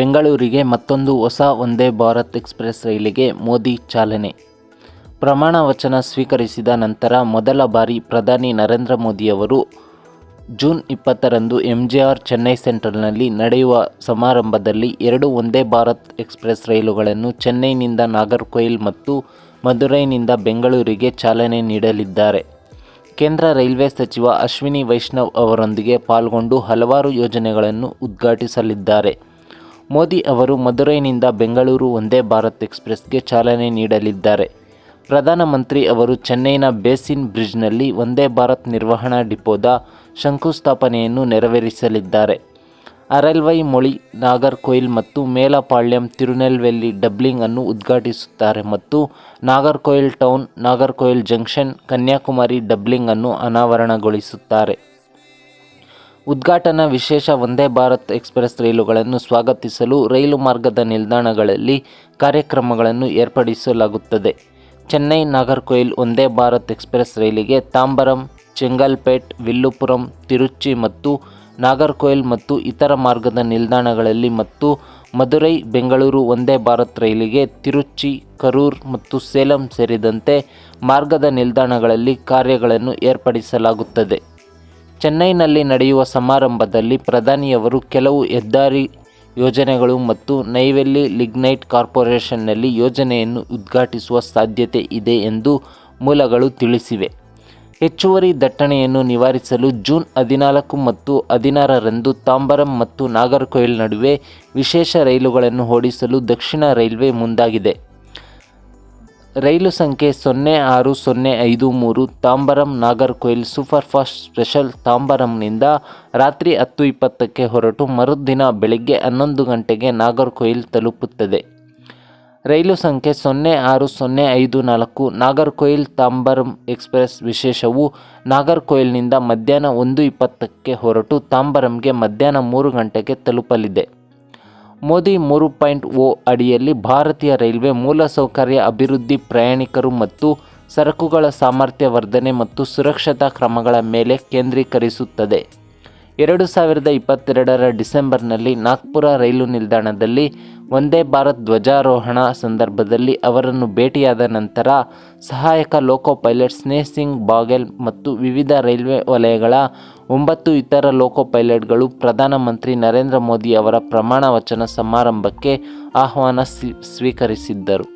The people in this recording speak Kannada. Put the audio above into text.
ಬೆಂಗಳೂರಿಗೆ ಮತ್ತೊಂದು ಹೊಸ ವಂದೇ ಭಾರತ್ ಎಕ್ಸ್‌ಪ್ರೆಸ್ ರೈಲಿಗೆ ಮೋದಿ ಚಾಲನೆ. ಪ್ರಮಾಣ ವಚನ ಸ್ವೀಕರಿಸಿದ ನಂತರ ಮೊದಲ ಬಾರಿ ಪ್ರಧಾನಿ ನರೇಂದ್ರ ಮೋದಿಯವರು ಜೂನ್ 20ರಂದು ಎಂಜಿಆರ್ ಚೆನ್ನೈ ಸೆಂಟ್ರಲ್ನಲ್ಲಿ ನಡೆಯುವ ಸಮಾರಂಭದಲ್ಲಿ 2 ವಂದೇ ಭಾರತ್ ಎಕ್ಸ್‌ಪ್ರೆಸ್ ರೈಲುಗಳನ್ನು ಚೆನ್ನೈನಿಂದ ನಾಗರ್ಕೋಯಿಲ್ ಮತ್ತು ಮದುರೈನಿಂದ ಬೆಂಗಳೂರಿಗೆ ಚಾಲನೆ ನೀಡಲಿದ್ದಾರೆ. ಕೇಂದ್ರ ರೈಲ್ವೆ ಸಚಿವ ಅಶ್ವಿನಿ ವೈಷ್ಣವ್ ಅವರೊಂದಿಗೆ ಪಾಲ್ಗೊಂಡು ಹಲವಾರು ಯೋಜನೆಗಳನ್ನು ಉದ್ಘಾಟಿಸಲಿದ್ದಾರೆ. ಮೋದಿ ಅವರು ಮದುರೈನಿಂದ ಬೆಂಗಳೂರು ವಂದೇ ಭಾರತ್ ಎಕ್ಸ್‌ಪ್ರೆಸ್‌ಗೆ ಚಾಲನೆ ನೀಡಲಿದ್ದಾರೆ. ಪ್ರಧಾನಮಂತ್ರಿ ಅವರು ಚೆನ್ನೈನ ಬೇಸಿನ್ ಬ್ರಿಡ್ಜ್ನಲ್ಲಿ ವಂದೇ ಭಾರತ್ ನಿರ್ವಹಣಾ ಡಿಪೋದ ಶಂಕುಸ್ಥಾಪನೆಯನ್ನು ನೆರವೇರಿಸಲಿದ್ದಾರೆ. ಅರಲ್ವೈ ಮೊಳಿ ನಾಗರ್ಕೋಯಿಲ್ ಮತ್ತು ಮೇಲಪಾಳ್ಯಂ ತಿರುನೆಲ್ವೇಲಿ ಡಬ್ಲಿಂಗ್ ಅನ್ನು ಉದ್ಘಾಟಿಸುತ್ತಾರೆ ಮತ್ತು Nagercoil town, Nagercoil junction, Kanyakumari doubling ಅನ್ನು ಅನಾವರಣಗೊಳಿಸುತ್ತಾರೆ. ಉದ್ಘಾಟನಾ ವಿಶೇಷ ವಂದೇ ಭಾರತ್ ಎಕ್ಸ್‌ಪ್ರೆಸ್ ರೈಲುಗಳನ್ನು ಸ್ವಾಗತಿಸಲು ರೈಲು ಮಾರ್ಗದ ನಿಲ್ದಾಣಗಳಲ್ಲಿ ಕಾರ್ಯಕ್ರಮಗಳನ್ನು ಏರ್ಪಡಿಸಲಾಗುತ್ತದೆ. ಚೆನ್ನೈ ನಾಗರ್ಕೋಯಿಲ್ ವಂದೇ ಭಾರತ್ ಎಕ್ಸ್‌ಪ್ರೆಸ್ ರೈಲಿಗೆ ತಾಂಬರಂ, ಚೆಂಗಲ್ಪೇಟ್, ವಿಲ್ಲುಪುರಂ, ತಿರುಚಿ ಮತ್ತು ನಾಗರ್ಕೋಯಿಲ್ ಮತ್ತು ಇತರ ಮಾರ್ಗದ ನಿಲ್ದಾಣಗಳಲ್ಲಿ ಮತ್ತು ಮದುರೈ ಬೆಂಗಳೂರು ವಂದೇ ಭಾರತ್ ರೈಲಿಗೆ ತಿರುಚಿ, ಕರೂರ್ ಮತ್ತು ಸೇಲಂ ಸೇರಿದಂತೆ ಮಾರ್ಗದ ನಿಲ್ದಾಣಗಳಲ್ಲಿ ಕಾರ್ಯಗಳನ್ನು ಏರ್ಪಡಿಸಲಾಗುತ್ತದೆ. ಚೆನ್ನೈನಲ್ಲಿ ನಡೆಯುವ ಸಮಾರಂಭದಲ್ಲಿ ಪ್ರಧಾನಿಯವರು ಕೆಲವು ಹೆದ್ದಾರಿ ಯೋಜನೆಗಳು ಮತ್ತು ನೈವೇಲಿ ಲಿಗ್ನೈಟ್ ಕಾರ್ಪೊರೇಷನ್ನಲ್ಲಿ ಯೋಜನೆಯನ್ನು ಉದ್ಘಾಟಿಸುವ ಸಾಧ್ಯತೆ ಇದೆ ಎಂದು ಮೂಲಗಳು ತಿಳಿಸಿವೆ. ಹೆಚ್ಚುವರಿ ದಟ್ಟಣೆಯನ್ನು ನಿವಾರಿಸಲು ಜೂನ್ 14 ಮತ್ತು 16ರಂದು ತಾಂಬರಂ ಮತ್ತು ನಾಗರ್ಕೋಯಿಲ್ ನಡುವೆ ವಿಶೇಷ ರೈಲುಗಳನ್ನು ಓಡಿಸಲು ದಕ್ಷಿಣ ರೈಲ್ವೆ ಮುಂದಾಗಿದೆ. ರೈಲು ಸಂಖ್ಯೆ 06053 ತಾಂಬರಂ ನಾಗರ್ಕೋಯಿಲ್ ಸೂಪರ್‌ಫಾಸ್ಟ್ ಸ್ಪೆಷಲ್ ತಾಂಬರಂನಿಂದ ರಾತ್ರಿ 10:20ಕ್ಕೆ ಹೊರಟು ಮರುದಿನ ಬೆಳಗ್ಗೆ 11 ಗಂಟೆಗೆ ನಾಗರ್ಕೋಯಿಲ್ ತಲುಪುತ್ತದೆ. ರೈಲು ಸಂಖ್ಯೆ 06054 ನಾಗರ್ಕೋಯಿಲ್ ತಾಂಬರಂ ಎಕ್ಸ್‌ಪ್ರೆಸ್ ವಿಶೇಷವು ನಾಗರ್ಕೋಯಿಲ್ನಿಂದ ಮಧ್ಯಾಹ್ನ 1:20ಕ್ಕೆ ಹೊರಟು ತಾಂಬರಂಗೆ ಮಧ್ಯಾಹ್ನ 3 ಗಂಟೆಗೆ ತಲುಪಲಿದೆ. ಮೋದಿ 3.0 ಅಡಿಯಲ್ಲಿ ಭಾರತೀಯ ರೈಲ್ವೆ ಮೂಲಸೌಕರ್ಯ ಅಭಿವೃದ್ಧಿ, ಪ್ರಯಾಣಿಕರು ಮತ್ತು ಸರಕುಗಳ ಸಾಮರ್ಥ್ಯ ವರ್ಧನೆ ಮತ್ತು ಸುರಕ್ಷತಾ ಕ್ರಮಗಳ ಮೇಲೆ ಕೇಂದ್ರೀಕರಿಸುತ್ತದೆ. 2022ರ ಡಿಸೆಂಬರ್ನಲ್ಲಿ ನಾಗ್ಪುರ ರೈಲು ನಿಲ್ದಾಣದಲ್ಲಿ ವಂದೇ ಭಾರತ್ ಧ್ವಜಾರೋಹಣ ಸಂದರ್ಭದಲ್ಲಿ ಅವರನ್ನು ಭೇಟಿಯಾದ ನಂತರ ಸಹಾಯಕ ಲೋಕೋ ಪೈಲಟ್ ಸ್ನೇಹ್ ಸಿಂಗ್ ಬಾಗೆಲ್ ಮತ್ತು ವಿವಿಧ ರೈಲ್ವೆ ವಲಯಗಳ 9 ಇತರ ಲೋಕೋ ಪೈಲಟ್ಗಳು ಪ್ರಧಾನಮಂತ್ರಿ ನರೇಂದ್ರ ಮೋದಿ ಅವರ ಪ್ರಮಾಣ ವಚನ ಸಮಾರಂಭಕ್ಕೆ ಆಹ್ವಾನ ಸ್ವೀಕರಿಸಿದ್ದರು.